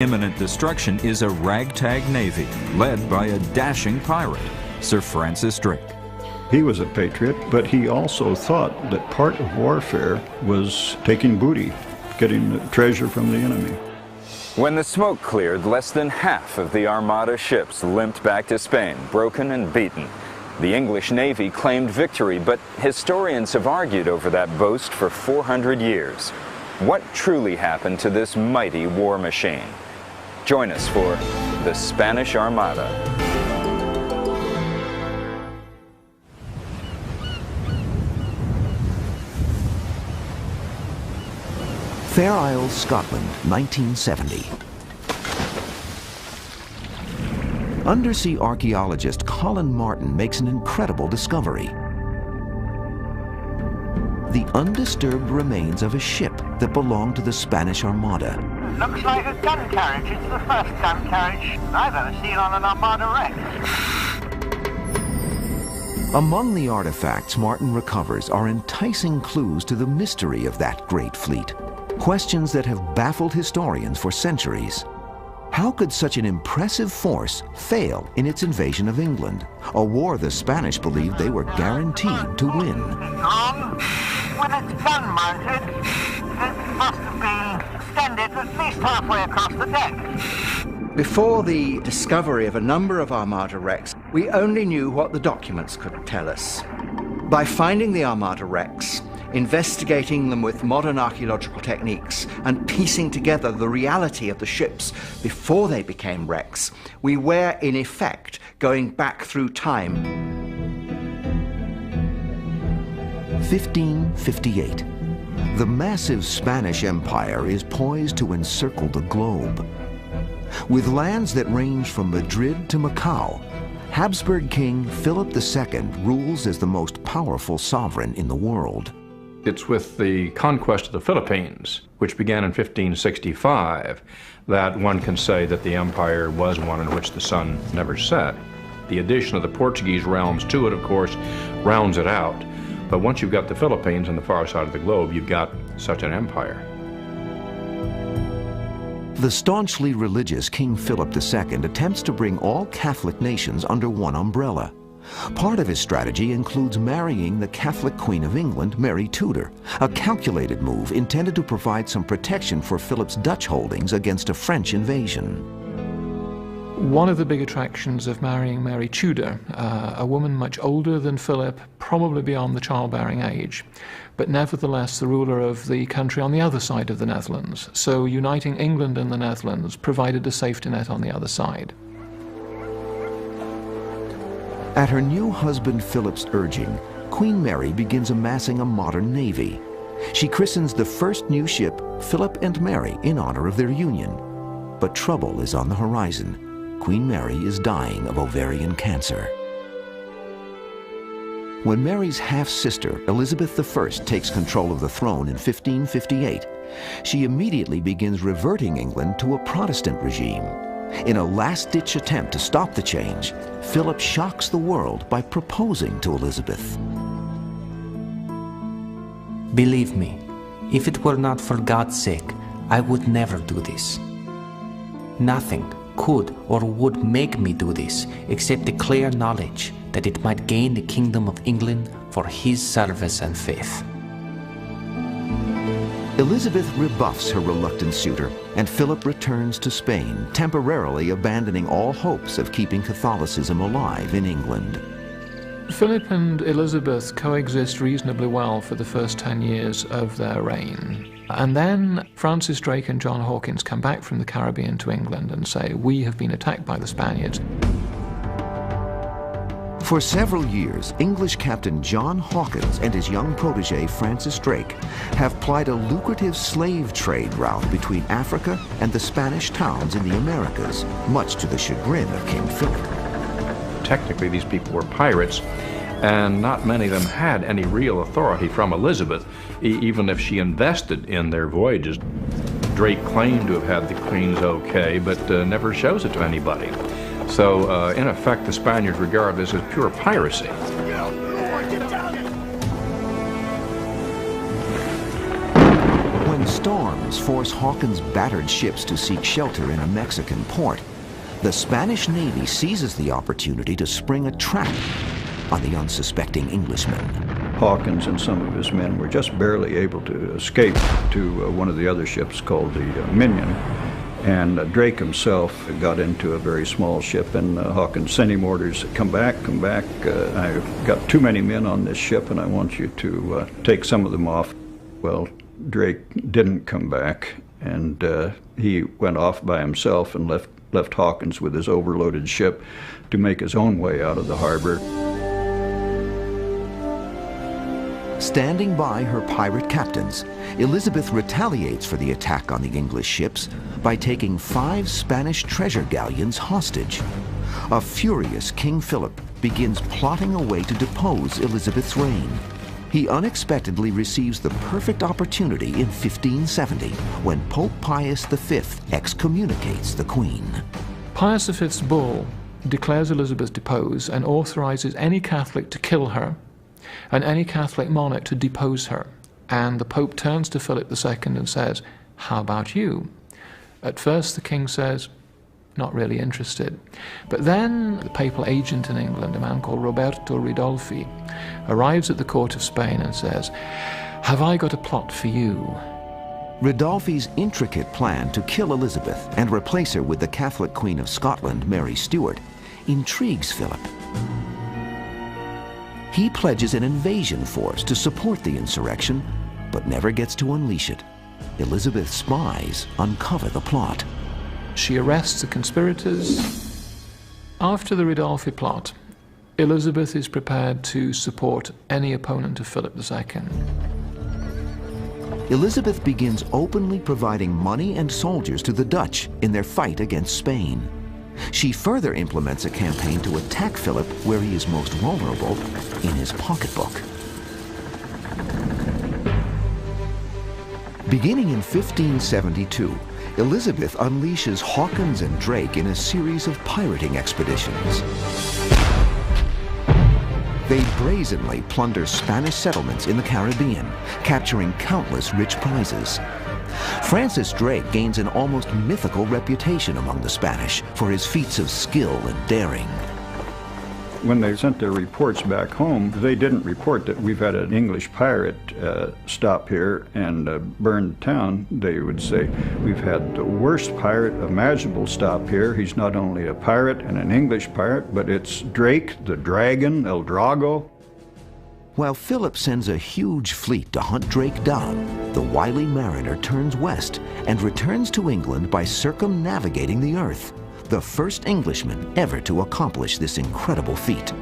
Imminent destruction is a ragtag navy led by a dashing pirate, Sir Francis Drake. He was a patriot, but he also thought that part of warfare was taking booty, getting treasure from the enemy. When the smoke cleared, less than half of the Armada ships limped back to Spain, broken and beaten. The English Navy claimed victory, but historians have argued over that boast for 400 years. What truly happened to this mighty war machine? Join us for the Spanish Armada. Fair Isle, Scotland, 1970. Undersea archaeologist Colin Martin makes an incredible discovery. The undisturbed remains of a ship that belonged to the Spanish Armada. Looks like a gun carriage. It's the first gun carriage I've ever seen on an Armada wreck. Among the artifacts Martin recovers are enticing clues to the mystery of that great fleet. Questions that have baffled historians for centuries. How could such an impressive force fail in its invasion of England, a war the Spanish believed they were guaranteed to win? With its gun mounted, it must have been extended at least halfway across the deck. Before the discovery of a number of Armada wrecks, we only knew what the documents could tell us. By finding the Armada wrecks, investigating them with modern archaeological techniques, and piecing together the reality of the ships before they became wrecks, we were, in effect, going back through time. 1558. The massive Spanish Empire is poised to encircle the globe. With lands that range from Madrid to Macau, Habsburg King Philip II rules as the most powerful sovereign in the world. It's with the conquest of the Philippines, which began in 1565, that one can say that the empire was one in which the sun never set. The addition of the Portuguese realms to it, of course, rounds it out. But once you've got the Philippines on the far side of the globe, you've got such an empire. The staunchly religious King Philip II attempts to bring all Catholic nations under one umbrella. Part of his strategy includes marrying the Catholic Queen of England, Mary Tudor, a calculated move intended to provide some protection for Philip's Dutch holdings against a French invasion. One of the big attractions of marrying Mary Tudor, a woman much older than Philip, probably beyond the childbearing age, but nevertheless the ruler of the country on the other side of the Netherlands. So uniting England and the Netherlands provided a safety net on the other side. At her new husband Philip's urging, Queen Mary begins amassing a modern navy. She christens the first new ship Philip and Mary in honor of their union. But trouble is on the horizon. Queen Mary is dying of ovarian cancer. When Mary's half-sister, Elizabeth I, takes control of the throne in 1558, she immediately begins reverting England to a Protestant regime. In a last-ditch attempt to stop the change, Philip shocks the world by proposing to Elizabeth. Believe me, if it were not for God's sake, I would never do this. Nothing could or would make me do this except the clear knowledge that it might gain the kingdom of England for his service and faith. Elizabeth rebuffs her reluctant suitor, and Philip returns to Spain, temporarily abandoning all hopes of keeping Catholicism alive in England. Philip and Elizabeth coexist reasonably well for the first 10 years of their reign. And then Francis Drake and John Hawkins come back from the Caribbean to England and say, we have been attacked by the Spaniards. For several years, English Captain John Hawkins and his young protege Francis Drake have plied a lucrative slave trade route between Africa and the Spanish towns in the Americas, much to the chagrin of King Philip. Technically, these people were pirates, and not many of them had any real authority from Elizabeth, even if she invested in their voyages. Drake claimed to have had the Queen's okay, but never shows it to anybody. So, in effect, the Spaniards regard this as pure piracy. When storms gales force Hawkins' battered ships to seek shelter in a Mexican port, the Spanish Navy seizes the opportunity to spring a trap on the unsuspecting Englishmen. Hawkins and some of his men were just barely able to escape to one of the other ships called the Minion. And Drake himself got into a very small ship, and Hawkins sent him orders, come back, I've got too many men on this ship and I want you to take some of them off. Well, Drake didn't come back, and he went off by himself and left Hawkins with his overloaded ship to make his own way out of the harbor. Standing by her pirate captains, Elizabeth retaliates for the attack on the English ships by taking 5 Spanish treasure galleons hostage. A furious King Philip begins plotting a way to depose Elizabeth's reign. He unexpectedly receives the perfect opportunity in 1570 when Pope Pius V excommunicates the Queen. Pius V's bull declares Elizabeth deposed and authorizes any Catholic to kill her and any Catholic monarch to depose her. And the Pope turns to Philip II and says, "How about you?" At first the king says, "Not really interested." But then the papal agent in England, a man called Roberto Ridolfi, arrives at the court of Spain and says, "Have I got a plot for you?" Ridolfi's intricate plan to kill Elizabeth and replace her with the Catholic Queen of Scotland, Mary Stuart, intrigues Philip. He pledges an invasion force to support the insurrection, but never gets to unleash it. Elizabeth's spies uncover the plot. She arrests the conspirators. After the Ridolfi plot, Elizabeth is prepared to support any opponent of Philip II. Elizabeth begins openly providing money and soldiers to the Dutch in their fight against Spain. She further implements a campaign to attack Philip where he is most vulnerable, in his pocketbook. Beginning in 1572, Elizabeth unleashes Hawkins and Drake in a series of pirating expeditions. They brazenly plunder Spanish settlements in the Caribbean, capturing countless rich prizes. Francis Drake gains an almost mythical reputation among the Spanish for his feats of skill and daring. When they sent their reports back home, they didn't report that we've had an English pirate stop here and burn the town. They would say, we've had the worst pirate imaginable stop here. He's not only a pirate and an English pirate, but it's Drake, the Dragon, El Drago. While Philip sends a huge fleet to hunt Drake down, the wily mariner turns west and returns to England by circumnavigating the earth, the first Englishman ever to accomplish this incredible feat.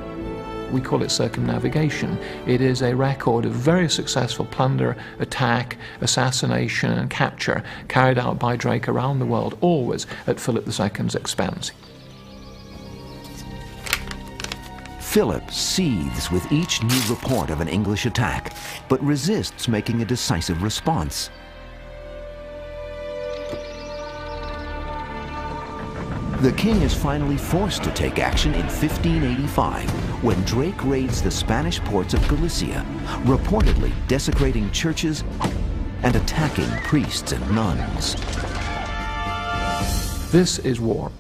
We call it circumnavigation. It is a record of very successful plunder, attack, assassination, and capture carried out by Drake around the world, always at Philip II's expense. Philip seethes with each new report of an English attack, but resists making a decisive response. The king is finally forced to take action in 1585 when Drake raids the Spanish ports of Galicia, reportedly desecrating churches and attacking priests and nuns. This is war,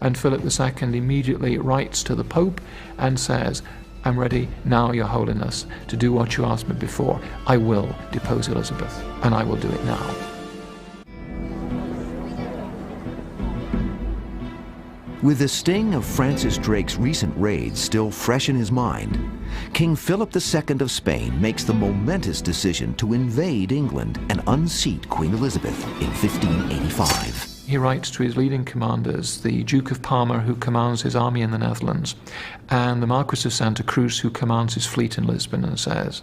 and Philip II immediately writes to the Pope and says, "I'm ready now, Your Holiness, to do what you asked me before. I will depose Elizabeth, and I will do it now." With the sting of Francis Drake's recent raids still fresh in his mind, King Philip II of Spain makes the momentous decision to invade England and unseat Queen Elizabeth in 1585. He writes to his leading commanders, the Duke of Parma, who commands his army in the Netherlands, and the Marquis of Santa Cruz, who commands his fleet in Lisbon, and says,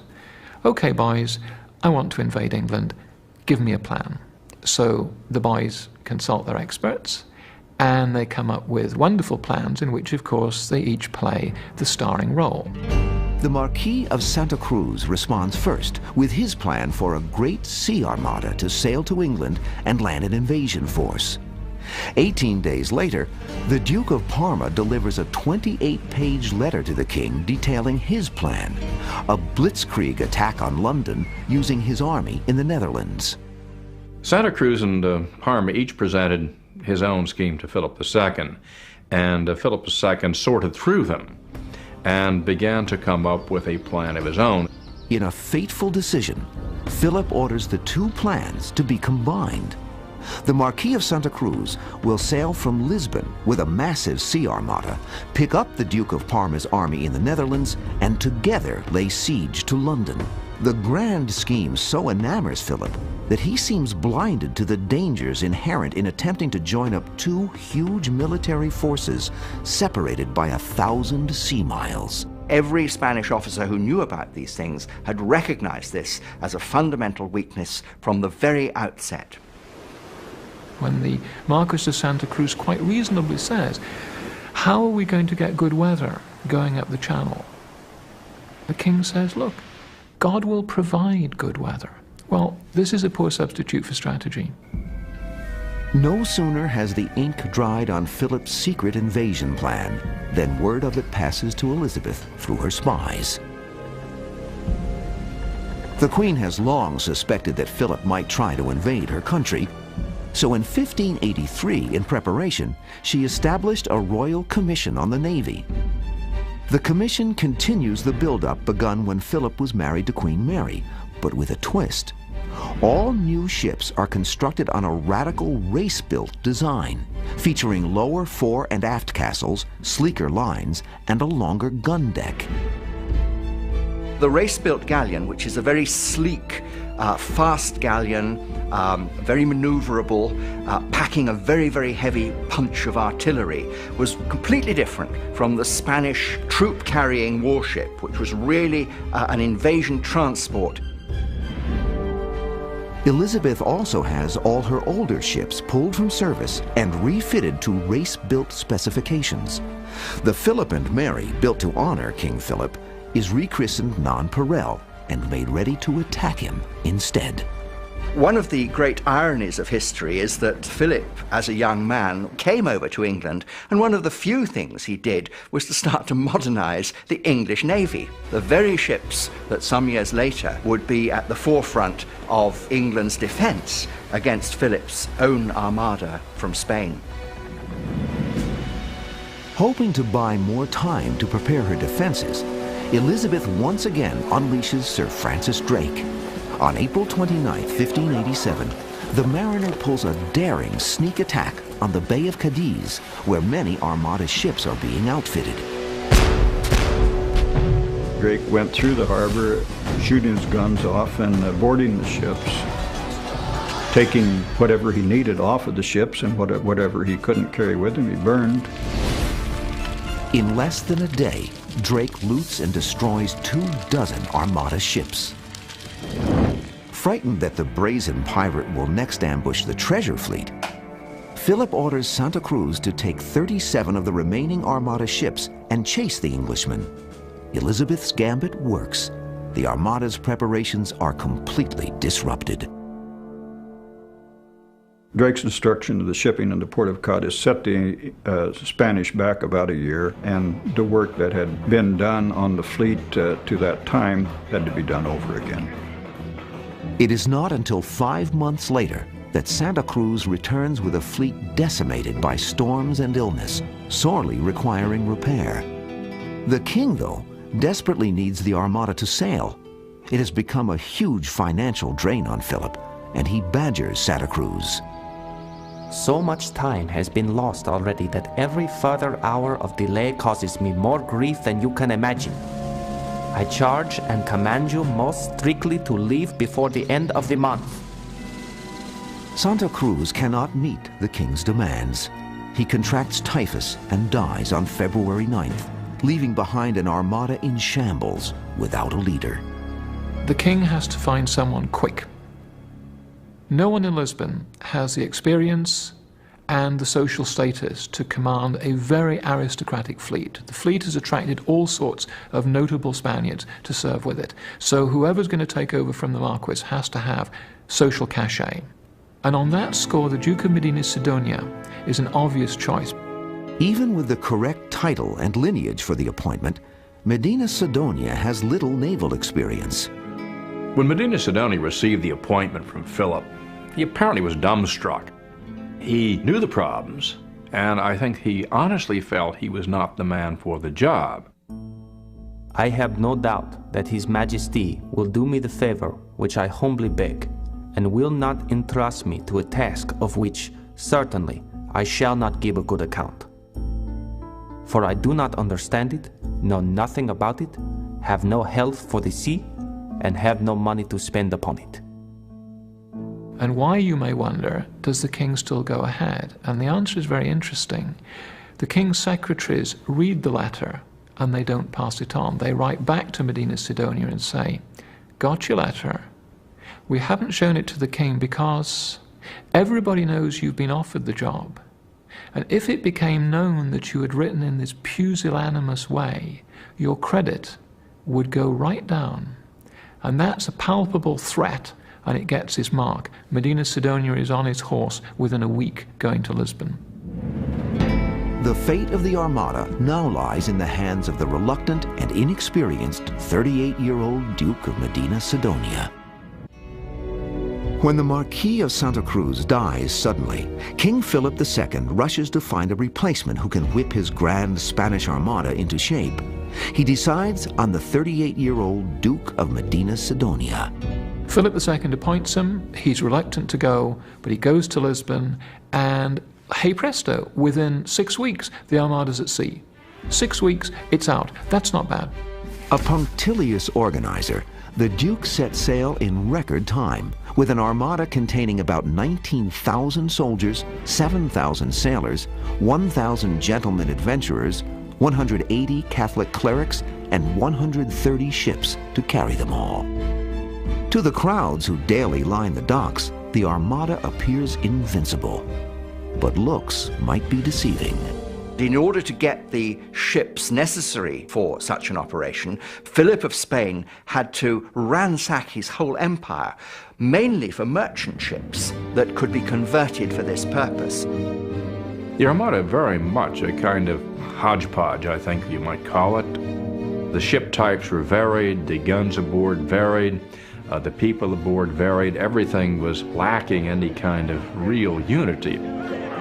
"Okay, boys, I want to invade England. Give me a plan." So the boys consult their experts, and they come up with wonderful plans in which, of course, they each play the starring role. The Marquis of Santa Cruz responds first with his plan for a great sea armada to sail to England and land an invasion force. 18 days later, the Duke of Parma delivers a 28-page letter to the king detailing his plan, a blitzkrieg attack on London using his army in the Netherlands. Santa Cruz and Parma each presented his own scheme to Philip II, and Philip II sorted through them and began to come up with a plan of his own. In a fateful decision, Philip orders the two plans to be combined. The Marquis of Santa Cruz will sail from Lisbon with a massive sea armada, pick up the Duke of Parma's army in the Netherlands, and together lay siege to London. The grand scheme so enamors Philip that he seems blinded to the dangers inherent in attempting to join up two huge military forces separated by 1,000 sea miles. Every Spanish officer who knew about these things had recognized this as a fundamental weakness from the very outset. When the Marquis of Santa Cruz quite reasonably says, how are we going to get good weather going up the channel? The king says, look, God will provide good weather. Well, this is a poor substitute for strategy. No sooner has the ink dried on Philip's secret invasion plan than word of it passes to Elizabeth through her spies. The Queen has long suspected that Philip might try to invade her country, so in 1583, in preparation, she established a royal commission on the Navy. The commission continues the buildup begun when Philip was married to Queen Mary, but with a twist. All new ships are constructed on a radical race-built design, featuring lower fore and aft castles, sleeker lines, and a longer gun deck. The race-built galleon, which is a very sleek, fast galleon, very maneuverable, packing a very, very heavy punch of artillery, was completely different from the Spanish troop-carrying warship, which was really an invasion transport. Elizabeth also has all her older ships pulled from service and refitted to race-built specifications. The Philip and Mary, built to honor King Philip, is rechristened Nonpareil and made ready to attack him instead. One of the great ironies of history is that Philip, as a young man, came over to England, and one of the few things he did was to start to modernize the English Navy. The very ships that some years later would be at the forefront of England's defense against Philip's own Armada from Spain. Hoping to buy more time to prepare her defenses, Elizabeth once again unleashes Sir Francis Drake. On April 29, 1587, the mariner pulls a daring sneak attack on the Bay of Cadiz, where many Armada ships are being outfitted. Drake went through the harbor, shooting his guns off and boarding the ships, taking whatever he needed off of the ships, and whatever he couldn't carry with him, he burned. In less than a day, Drake loots and destroys 24 Armada ships. Frightened that the brazen pirate will next ambush the treasure fleet, Philip orders Santa Cruz to take 37 of the remaining Armada ships and chase the Englishman. Elizabeth's gambit works. The Armada's preparations are completely disrupted. Drake's destruction of the shipping in the port of Cadiz set the Spanish back about a year, and the work that had been done on the fleet to that time had to be done over again. It is not until 5 months later that Santa Cruz returns with a fleet decimated by storms and illness, sorely requiring repair. The king, though, desperately needs the Armada to sail. It has become a huge financial drain on Philip, and he badgers Santa Cruz. So much time has been lost already that every further hour of delay causes me more grief than you can imagine. I charge and command you most strictly to leave before the end of the month. Santa Cruz cannot meet the king's demands. He contracts typhus and dies on February 9th, leaving behind an Armada in shambles without a leader. The king has to find someone quick. No one in Lisbon has the experience and the social status to command a very aristocratic fleet. The fleet has attracted all sorts of notable Spaniards to serve with it. So whoever's going to take over from the Marquis has to have social cachet. And on that score, the Duke of Medina Sidonia is an obvious choice. Even with the correct title and lineage for the appointment, Medina Sidonia has little naval experience. When Medina Sidonia received the appointment from Philip, He apparently was dumbstruck. He knew the problems, and I think he honestly felt he was not the man for the job. I have no doubt that His Majesty will do me the favor which I humbly beg, and will not entrust me to a task of which, certainly, I shall not give a good account. For I do not understand it, know nothing about it, have no health for the sea, and have no money to spend upon it. And why, you may wonder, does the king still go ahead? And the answer is very interesting. The king's secretaries read the letter and they don't pass it on. They write back to Medina Sidonia and say, got your letter. We haven't shown it to the king because everybody knows you've been offered the job. And if it became known that you had written in this pusillanimous way, your credit would go right down. And that's a palpable threat, and it gets his mark. Medina Sidonia is on his horse within a week going to Lisbon. The fate of the Armada now lies in the hands of the reluctant and inexperienced 38-year-old Duke of Medina Sidonia. When the Marquis of Santa Cruz dies suddenly, King Philip II rushes to find a replacement who can whip his grand Spanish Armada into shape. He decides on the 38-year-old Duke of Medina Sidonia. Philip II appoints him. He's reluctant to go, but he goes to Lisbon, and hey presto, within 6 weeks, the Armada's at sea. 6 weeks, it's out. That's not bad. A punctilious organizer, the Duke set sail in record time, with an armada containing about 19,000 soldiers, 7,000 sailors, 1,000 gentlemen adventurers, 180 Catholic clerics, and 130 ships to carry them all. To the crowds who daily line the docks, the Armada appears invincible. But looks might be deceiving. In order to get the ships necessary for such an operation, Philip of Spain had to ransack his whole empire, mainly for merchant ships that could be converted for this purpose. The Armada very much a kind of hodgepodge, I think you might call it. The ship types were varied, the guns aboard varied, the people aboard varied. Everything was lacking any kind of real unity.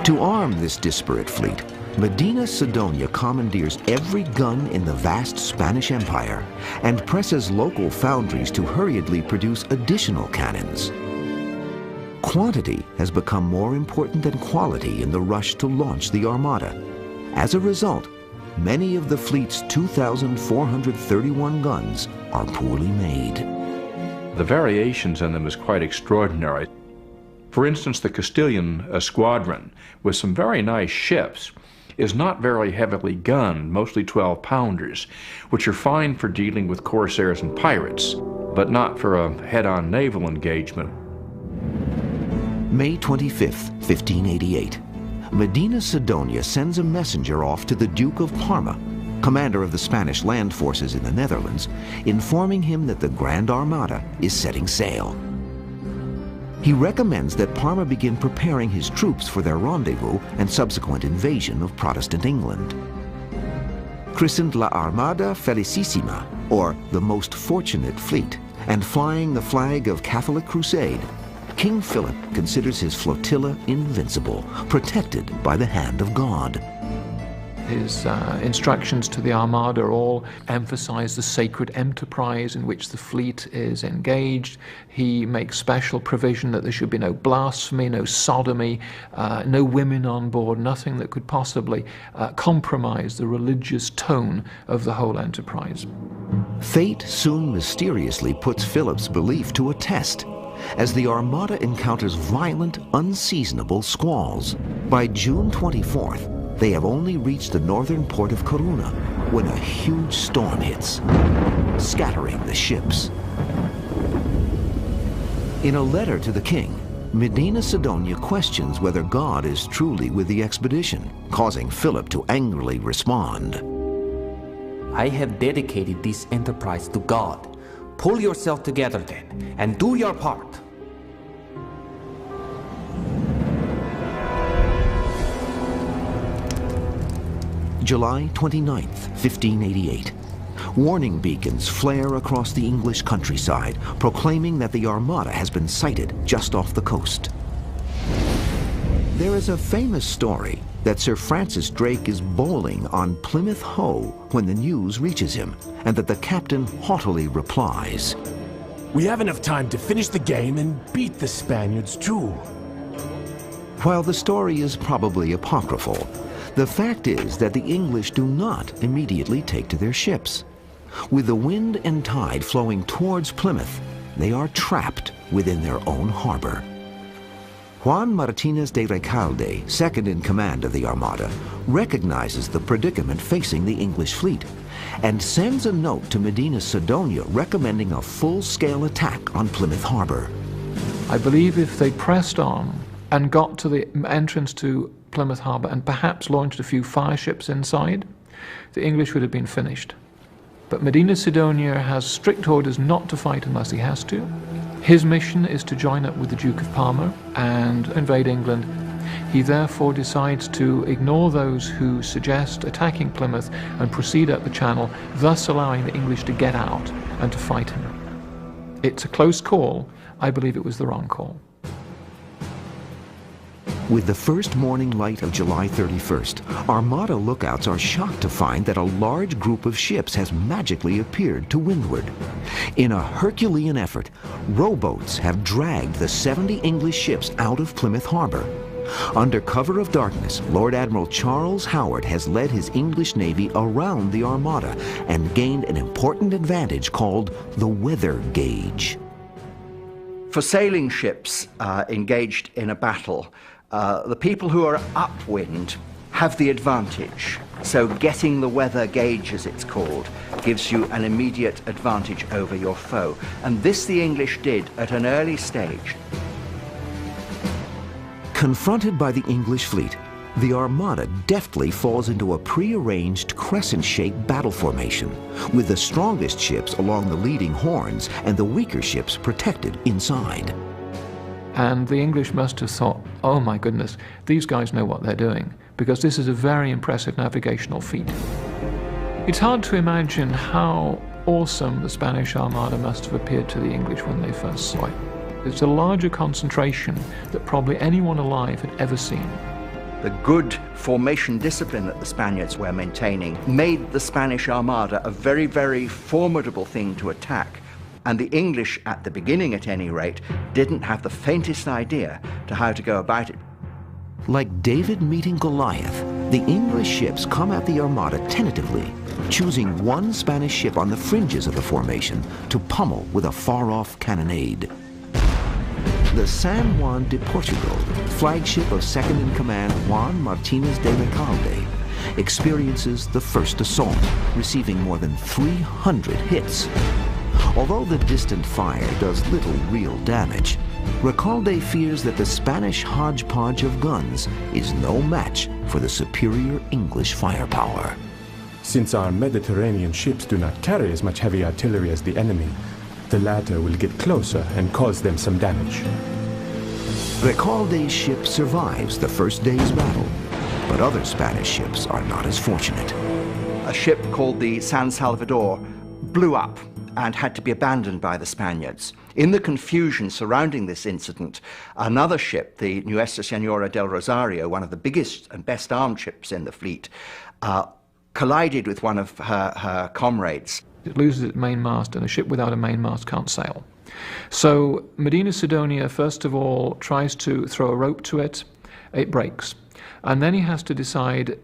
To arm this disparate fleet, Medina Sidonia commandeers every gun in the vast Spanish Empire and presses local foundries to hurriedly produce additional cannons. Quantity has become more important than quality in the rush to launch the Armada. As a result, many of the fleet's 2,431 guns are poorly made. The variations in them is quite extraordinary. For instance, the Castilian squadron, with some very nice ships, is not very heavily gunned, mostly 12-pounders, which are fine for dealing with corsairs and pirates, but not for a head-on naval engagement. May 25th, 1588. Medina Sidonia sends a messenger off to the Duke of Parma, commander of the Spanish land forces in the Netherlands, informing him that the Grand Armada is setting sail. He recommends that Parma begin preparing his troops for their rendezvous and subsequent invasion of Protestant England. Christened La Armada Felicissima, or the Most Fortunate Fleet, and flying the flag of Catholic Crusade, King Philip considers his flotilla invincible, protected by the hand of God. His instructions to the Armada all emphasize the sacred enterprise in which the fleet is engaged. He makes special provision that there should be no blasphemy, no sodomy, no women on board, nothing that could possibly compromise the religious tone of the whole enterprise. Fate soon mysteriously puts Philip's belief to a test, as the Armada encounters violent, unseasonable squalls. By June 24th, they have only reached the northern port of Corunna when a huge storm hits, scattering the ships. In a letter to the king, Medina Sidonia questions whether God is truly with the expedition, causing Philip to angrily respond. I have dedicated this enterprise to God. Pull yourself together then, and do your part. July 29th, 1588. Warning beacons flare across the English countryside, proclaiming that the Armada has been sighted just off the coast. There is a famous story that Sir Francis Drake is bowling on Plymouth Hoe when the news reaches him, and that the captain haughtily replies, "We have enough time to finish the game and beat the Spaniards too." While the story is probably apocryphal, the fact is that the English do not immediately take to their ships. With the wind and tide flowing towards Plymouth, they are trapped within their own harbor. Juan Martinez de Recalde, second in command of the Armada, recognizes the predicament facing the English fleet and sends a note to Medina Sidonia recommending a full-scale attack on Plymouth Harbor. I believe if they pressed on and got to the entrance to Plymouth Harbor and perhaps launched a few fireships inside, the English would have been finished. But Medina Sidonia has strict orders not to fight unless he has to. His mission is to join up with the Duke of Parma and invade England. He therefore decides to ignore those who suggest attacking Plymouth and proceed up the channel, thus allowing the English to get out and to fight him. It's a close call. I believe it was the wrong call. With the first morning light of July 31st, Armada lookouts are shocked to find that a large group of ships has magically appeared to windward. In a Herculean effort, rowboats have dragged the 70 English ships out of Plymouth Harbor. Under cover of darkness, Lord Admiral Charles Howard has led his English Navy around the Armada and gained an important advantage called the weather gauge. For sailing ships engaged in a battle, the people who are upwind have the advantage. So getting the weather gauge, as it's called, gives you an immediate advantage over your foe. And this the English did at an early stage. Confronted by the English fleet, the Armada deftly falls into a pre-arranged crescent-shaped battle formation, with the strongest ships along the leading horns and the weaker ships protected inside. And the English must have thought, oh my goodness, these guys know what they're doing, because this is a very impressive navigational feat. It's hard to imagine how awesome the Spanish Armada must have appeared to the English when they first saw it. It's a larger concentration that probably anyone alive had ever seen. The good formation discipline that the Spaniards were maintaining made the Spanish Armada a very, very formidable thing to attack. And the English, at the beginning at any rate, didn't have the faintest idea to how to go about it. Like David meeting Goliath, the English ships come at the Armada tentatively, choosing one Spanish ship on the fringes of the formation to pummel with a far-off cannonade. The San Juan de Portugal, flagship of second-in-command Juan Martinez de Recalde, experiences the first assault, receiving more than 300 hits. Although the distant fire does little real damage, Recalde fears that the Spanish hodgepodge of guns is no match for the superior English firepower. Since our Mediterranean ships do not carry as much heavy artillery as the enemy, the latter will get closer and cause them some damage. Recalde's ship survives the first day's battle, but other Spanish ships are not as fortunate. A ship called the San Salvador blew up and had to be abandoned by the Spaniards. In the confusion surrounding this incident, another ship, the Nuestra Señora del Rosario, one of the biggest and best armed ships in the fleet, collided with one of her comrades. It loses its mainmast, and a ship without a mainmast can't sail. So Medina Sidonia, first of all, tries to throw a rope to it. It breaks. And then he has to decide,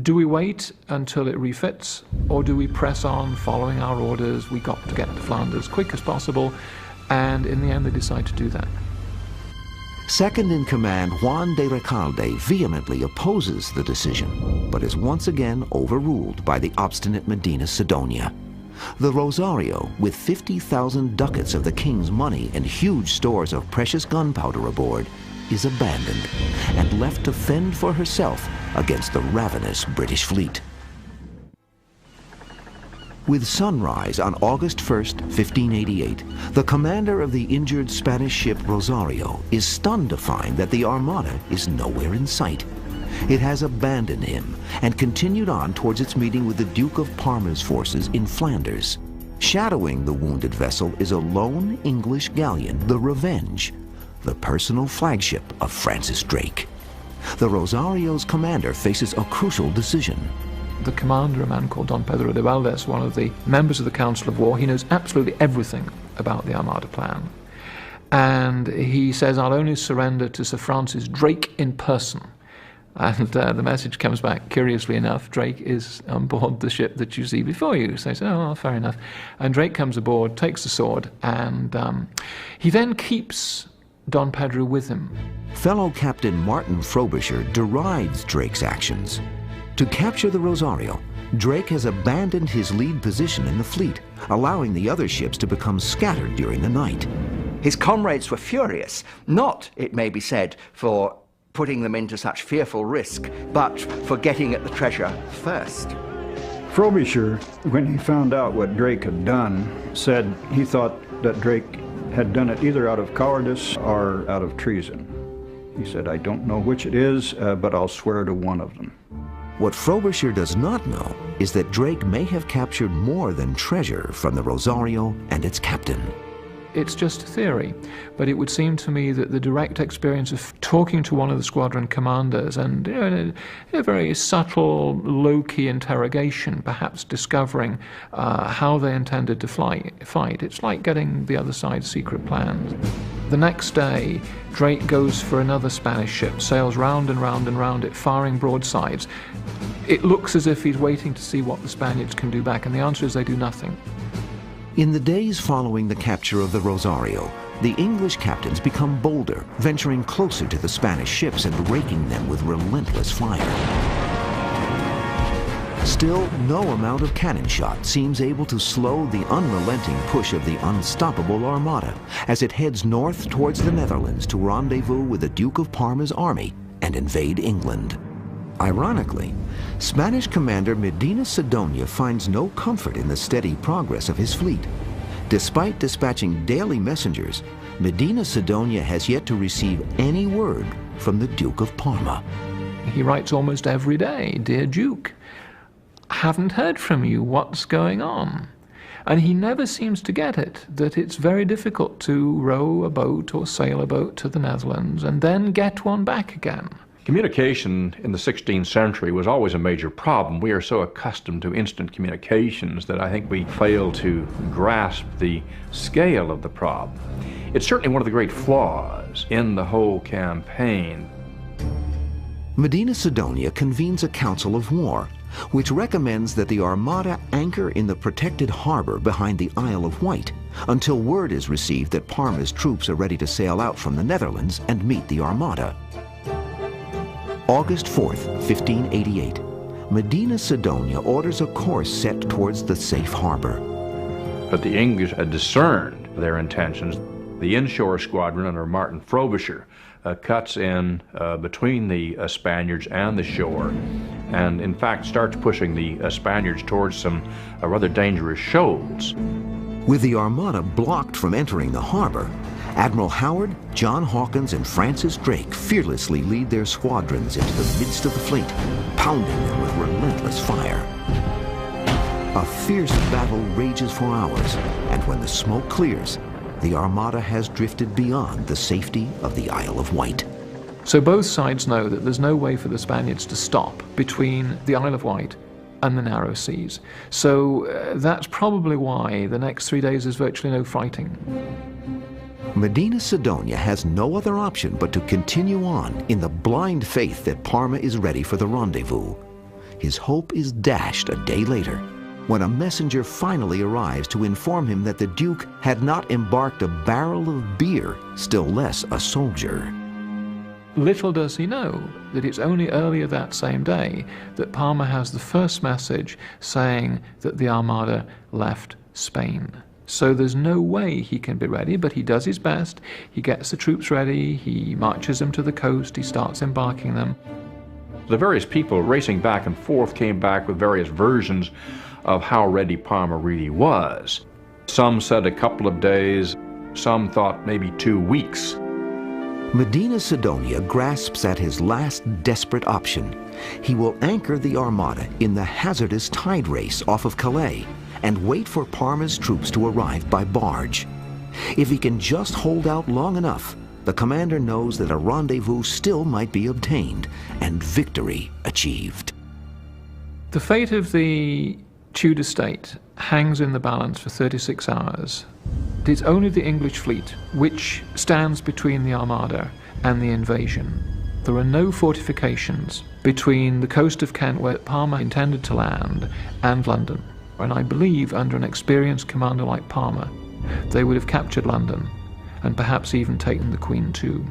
do we wait until it refits, or do we press on following our orders? We got to get to Flanders as quick as possible, and in the end they decide to do that. Second-in-command Juan de Recalde vehemently opposes the decision, but is once again overruled by the obstinate Medina Sidonia. The Rosario, with 50,000 ducats of the king's money and huge stores of precious gunpowder aboard, is abandoned and left to fend for herself against the ravenous British fleet. With sunrise on August 1st, 1588, the commander of the injured Spanish ship Rosario is stunned to find that the Armada is nowhere in sight. It has abandoned him and continued on towards its meeting with the Duke of Parma's forces in Flanders. Shadowing the wounded vessel is a lone English galleon, the Revenge, the personal flagship of Francis Drake. the Rosario's commander faces a crucial decision. The commander, a man called Don Pedro de Valdez, one of the members of the Council of War, he knows absolutely everything about the Armada plan. And he says, I'll only surrender to Sir Francis Drake in person. And the message comes back, curiously enough, Drake is on board the ship that you see before you. So he says, oh, well, fair enough. And Drake comes aboard, takes the sword, and he then keeps Don Pedro with him. Fellow Captain Martin Frobisher derides Drake's actions. To capture the Rosario, Drake has abandoned his lead position in the fleet, allowing the other ships to become scattered during the night. His comrades were furious, not, it may be said, for putting them into such fearful risk, but for getting at the treasure first. Frobisher, when he found out what Drake had done, said he thought that Drake had done it either out of cowardice or out of treason. He said, I don't know which it is, but I'll swear to one of them. What Frobisher does not know is that Drake may have captured more than treasure from the Rosario and its captain. It's just a theory, but it would seem to me that the direct experience of talking to one of the squadron commanders and in a very subtle, low-key interrogation, perhaps discovering how they intended to fight, it's like getting the other side's secret plans. The next day, Drake goes for another Spanish ship, sails round and round and round it, firing broadsides. It looks as if he's waiting to see what the Spaniards can do back, and the answer is they do nothing. In the days following the capture of the Rosario, the English captains become bolder, venturing closer to the Spanish ships and raking them with relentless fire. Still, no amount of cannon shot seems able to slow the unrelenting push of the unstoppable Armada as it heads north towards the Netherlands to rendezvous with the Duke of Parma's army and invade England. Ironically, Spanish commander Medina Sidonia finds no comfort in the steady progress of his fleet. Despite dispatching daily messengers, Medina Sidonia has yet to receive any word from the Duke of Parma. He writes almost every day, Dear Duke, haven't heard from you, what's going on? And he never seems to get it, that it's very difficult to row a boat or sail a boat to the Netherlands and then get one back again. Communication in the 16th century was always a major problem. We are so accustomed to instant communications that I think we fail to grasp the scale of the problem. It's certainly one of the great flaws in the whole campaign. Medina Sidonia convenes a council of war, which recommends that the Armada anchor in the protected harbor behind the Isle of Wight until word is received that Parma's troops are ready to sail out from the Netherlands and meet the Armada. August 4th, 1588, Medina Sidonia orders a course set towards the safe harbor. But the English had discerned their intentions. The inshore squadron under Martin Frobisher cuts in between the Spaniards and the shore, and in fact starts pushing the Spaniards towards some rather dangerous shoals. With the Armada blocked from entering the harbor, Admiral Howard, John Hawkins, and Francis Drake fearlessly lead their squadrons into the midst of the fleet, pounding them with relentless fire. A fierce battle rages for hours, and when the smoke clears, the Armada has drifted beyond the safety of the Isle of Wight. So both sides know that there's no way for the Spaniards to stop between the Isle of Wight and the narrow seas. So that's probably why the next 3 days is virtually no fighting. Medina Sidonia has no other option but to continue on in the blind faith that Parma is ready for the rendezvous. His hope is dashed a day later when a messenger finally arrives to inform him that the Duke had not embarked a barrel of beer, still less a soldier. Little does he know that it's only earlier that same day that Parma has the first message saying that the Armada left Spain. So there's no way he can be ready, but he does his best. He gets the troops ready, he marches them to the coast, he starts embarking them. The various people racing back and forth came back with various versions of how ready Parma really was. Some said a couple of days, some thought maybe 2 weeks. Medina Sidonia grasps at his last desperate option. He will anchor the Armada in the hazardous tide race off of Calais and wait for Parma's troops to arrive by barge. If he can just hold out long enough, the commander knows that a rendezvous still might be obtained and victory achieved. The fate of the Tudor state hangs in the balance for 36 hours. It's only the English fleet which stands between the Armada and the invasion. There are no fortifications between the coast of Kent, where Parma intended to land, and London. And I believe under an experienced commander like Parma, they would have captured London and perhaps even taken the Queen too.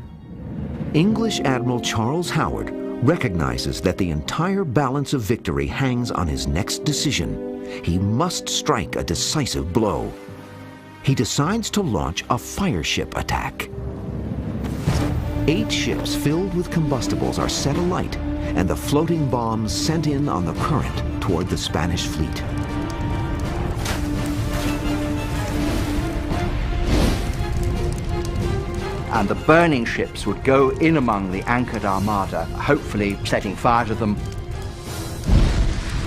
English Admiral Charles Howard recognizes that the entire balance of victory hangs on his next decision. He must strike a decisive blow. He decides to launch a fireship attack. 8 ships filled with combustibles are set alight, and the floating bombs sent in on the current toward the Spanish fleet. And the burning ships would go in among the anchored Armada, hopefully setting fire to them,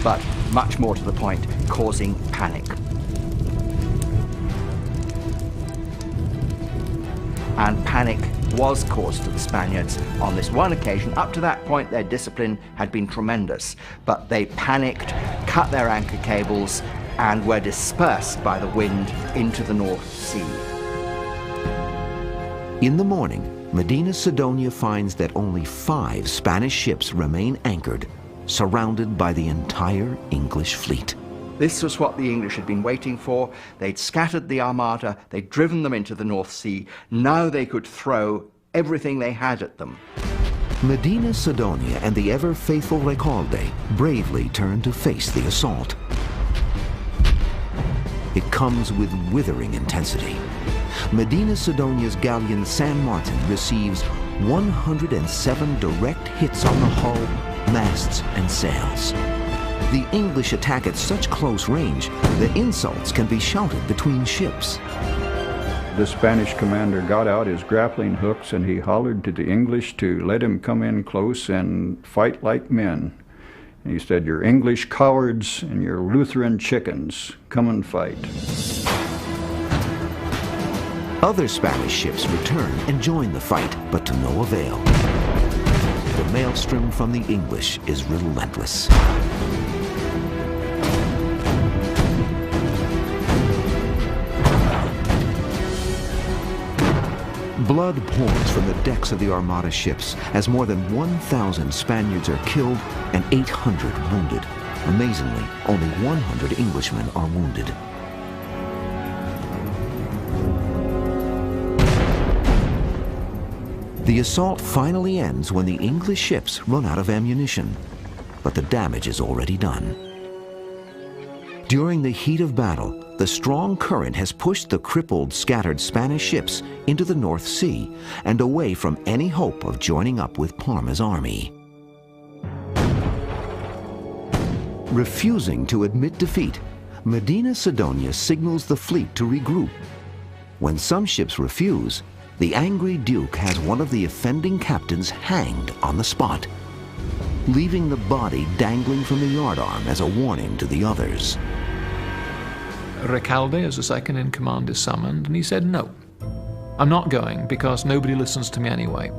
but much more to the point, causing panic. And panic was caused to the Spaniards on this one occasion. Up to that point, their discipline had been tremendous, but they panicked, cut their anchor cables, and were dispersed by the wind into the North Sea. In the morning, Medina Sidonia finds that only 5 Spanish ships remain anchored, surrounded by the entire English fleet. This was what the English had been waiting for. They'd scattered the Armada, they'd driven them into the North Sea. Now they could throw everything they had at them. Medina Sidonia and the ever-faithful Recalde bravely turn to face the assault. It comes with withering intensity. Medina Sidonia's galleon San Martin receives 107 direct hits on the hull, masts, and sails. The English attack at such close range that insults can be shouted between ships. The Spanish commander got out his grappling hooks and he hollered to the English to let him come in close and fight like men. And he said, "You're English cowards and you're Lutheran chickens. Come and fight." Other Spanish ships return and join the fight, but to no avail. The maelstrom from the English is relentless. Blood pours from the decks of the Armada ships as more than 1,000 Spaniards are killed and 800 wounded. Amazingly, only 100 Englishmen are wounded. The assault finally ends when the English ships run out of ammunition, but the damage is already done. During the heat of battle, the strong current has pushed the crippled, scattered Spanish ships into the North Sea and away from any hope of joining up with Parma's army. Refusing to admit defeat, Medina Sidonia signals the fleet to regroup. When some ships refuse, the angry Duke has one of the offending captains hanged on the spot, leaving the body dangling from the yardarm as a warning to the others. Recalde, as the second in command, is summoned, and he said, "No, I'm not going because nobody listens to me anyway."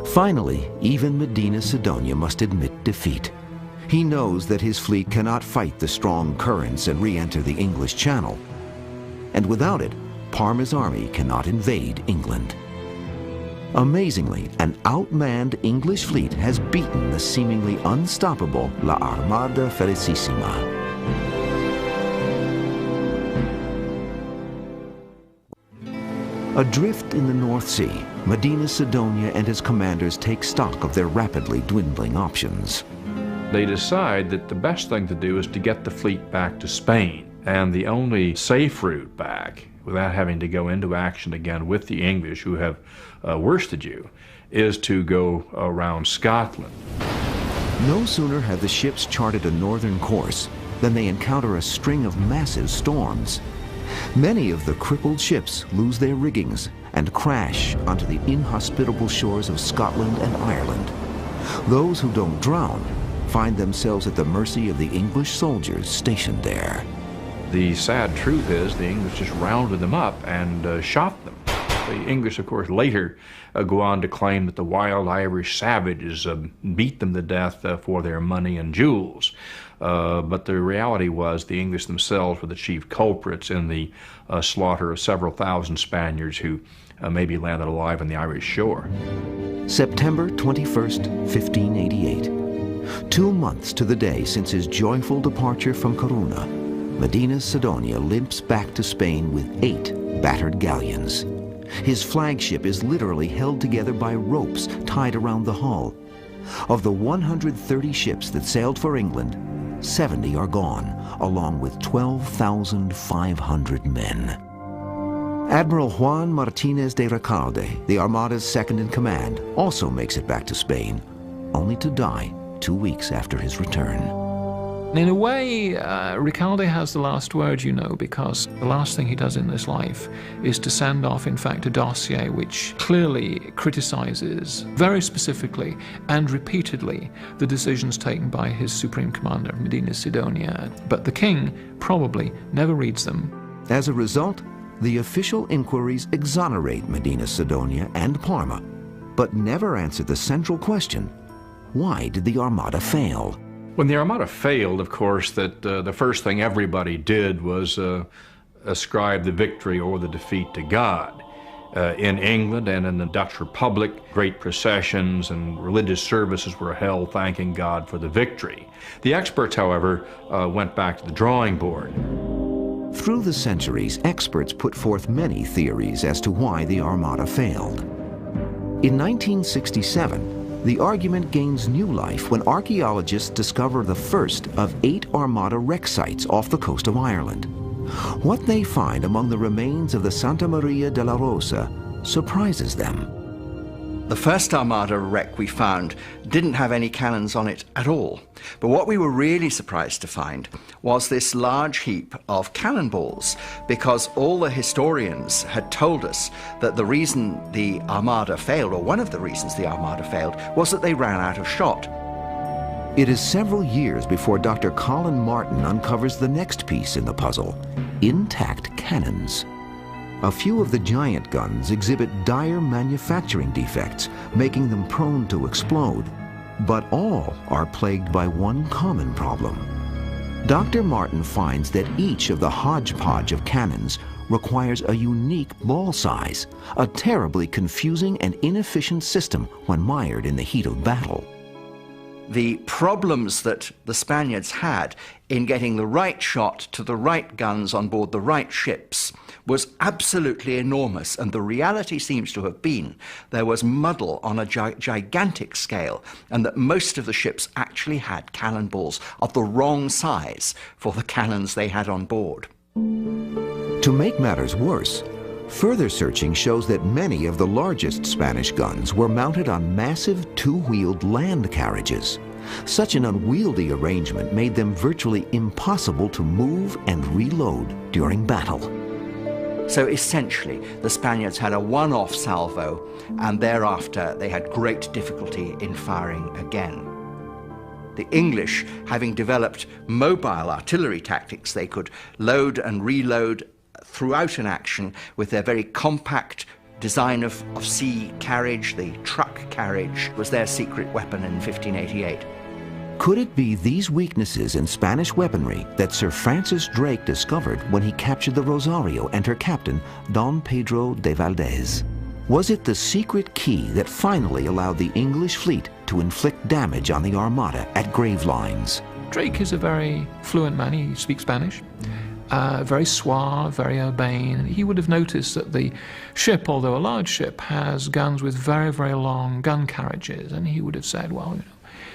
Finally, even Medina Sidonia must admit defeat. He knows that his fleet cannot fight the strong currents and re-enter the English Channel. And without it, Parma's army cannot invade England. Amazingly, an outmanned English fleet has beaten the seemingly unstoppable La Armada Felicissima. Adrift in the North Sea, Medina Sidonia and his commanders take stock of their rapidly dwindling options. They decide that the best thing to do is to get the fleet back to Spain, and the only safe route back, without having to go into action again with the English who have worsted you, is to go around Scotland. No sooner have the ships charted a northern course than they encounter a string of massive storms. Many of the crippled ships lose their riggings and crash onto the inhospitable shores of Scotland and Ireland. Those who don't drown find themselves at the mercy of the English soldiers stationed there. The sad truth is the English just rounded them up and shot them. The English, of course, later go on to claim that the wild Irish savages beat them to death for their money and jewels. But the reality was the English themselves were the chief culprits in the slaughter of several thousand Spaniards who maybe landed alive on the Irish shore. September 21st, 1588. 2 months to the day since his joyful departure from Corunna, Medina Sidonia limps back to Spain with 8 battered galleons. His flagship is literally held together by ropes tied around the hull. Of the 130 ships that sailed for England, 70 are gone, along with 12,500 men. Admiral Juan Martinez de Recalde, the Armada's second-in-command, also makes it back to Spain, only to die 2 weeks after his return. In a way, Recalde has the last word, you know, because the last thing he does in this life is to send off, in fact, a dossier which clearly criticizes, very specifically and repeatedly, the decisions taken by his supreme commander, Medina Sidonia. But the king probably never reads them. As a result, the official inquiries exonerate Medina Sidonia and Parma, but never answer the central question: why did the Armada fail? When the Armada failed, of course, the first thing everybody did was ascribe the victory or the defeat to God. In England and in the Dutch Republic, great processions and religious services were held thanking God for the victory. The experts, however, went back to the drawing board. Through the centuries, experts put forth many theories as to why the Armada failed. In 1967, the argument gains new life when archaeologists discover the first of 8 Armada wreck sites off the coast of Ireland. What they find among the remains of the Santa Maria de la Rosa surprises them. The first Armada wreck we found didn't have any cannons on it at all. But what we were really surprised to find was this large heap of cannonballs, because all the historians had told us that the reason the Armada failed, or one of the reasons the Armada failed, was that they ran out of shot. It is several years before Dr. Colin Martin uncovers the next piece in the puzzle: intact cannons. A few of the giant guns exhibit dire manufacturing defects, making them prone to explode. But all are plagued by one common problem. Dr. Martin finds that each of the hodgepodge of cannons requires a unique ball size, a terribly confusing and inefficient system when mired in the heat of battle. The problems that the Spaniards had in getting the right shot to the right guns on board the right ships was absolutely enormous, and the reality seems to have been there was muddle on a gigantic scale, and that most of the ships actually had cannonballs of the wrong size for the cannons they had on board. To make matters worse, further searching shows that many of the largest Spanish guns were mounted on massive 2-wheeled land carriages. Such an unwieldy arrangement made them virtually impossible to move and reload during battle. So essentially, the Spaniards had a one-off salvo, and thereafter they had great difficulty in firing again. The English, having developed mobile artillery tactics, they could load and reload throughout an action with their very compact design of sea carriage. The truck carriage was their secret weapon in 1588. Could it be these weaknesses in Spanish weaponry that Sir Francis Drake discovered when he captured the Rosario and her captain, Don Pedro de Valdez? Was it the secret key that finally allowed the English fleet to inflict damage on the Armada at Gravelines? Drake is a very fluent man. He speaks Spanish. Very suave, very urbane. He would have noticed that the ship, although a large ship, has guns with very, very long gun carriages, and he would have said, well, you know,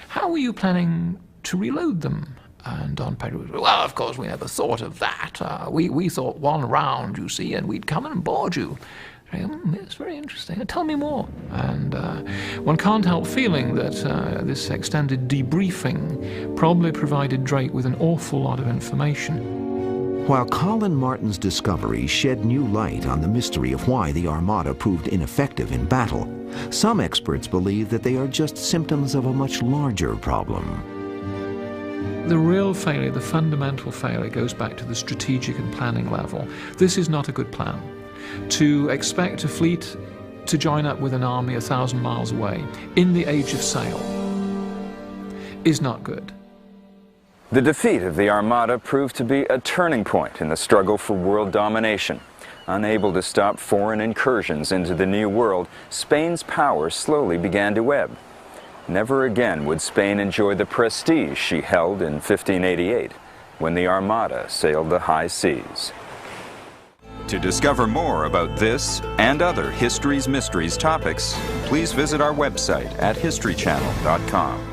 how were you planning to reload them? And Don Pedro would say, well, of course, we never thought of that. We thought one round, you see, and we'd come and board you. It's very interesting. Tell me more. And one can't help feeling that this extended debriefing probably provided Drake with an awful lot of information. While Colin Martin's discovery shed new light on the mystery of why the Armada proved ineffective in battle, some experts believe that they are just symptoms of a much larger problem. The real failure, the fundamental failure, goes back to the strategic and planning level. This is not a good plan. To expect a fleet to join up with an army 1,000 miles away in the age of sail is not good. The defeat of the Armada proved to be a turning point in the struggle for world domination. Unable to stop foreign incursions into the New World, Spain's power slowly began to ebb. Never again would Spain enjoy the prestige she held in 1588, when the Armada sailed the high seas. To discover more about this and other History's Mysteries topics, please visit our website at historychannel.com.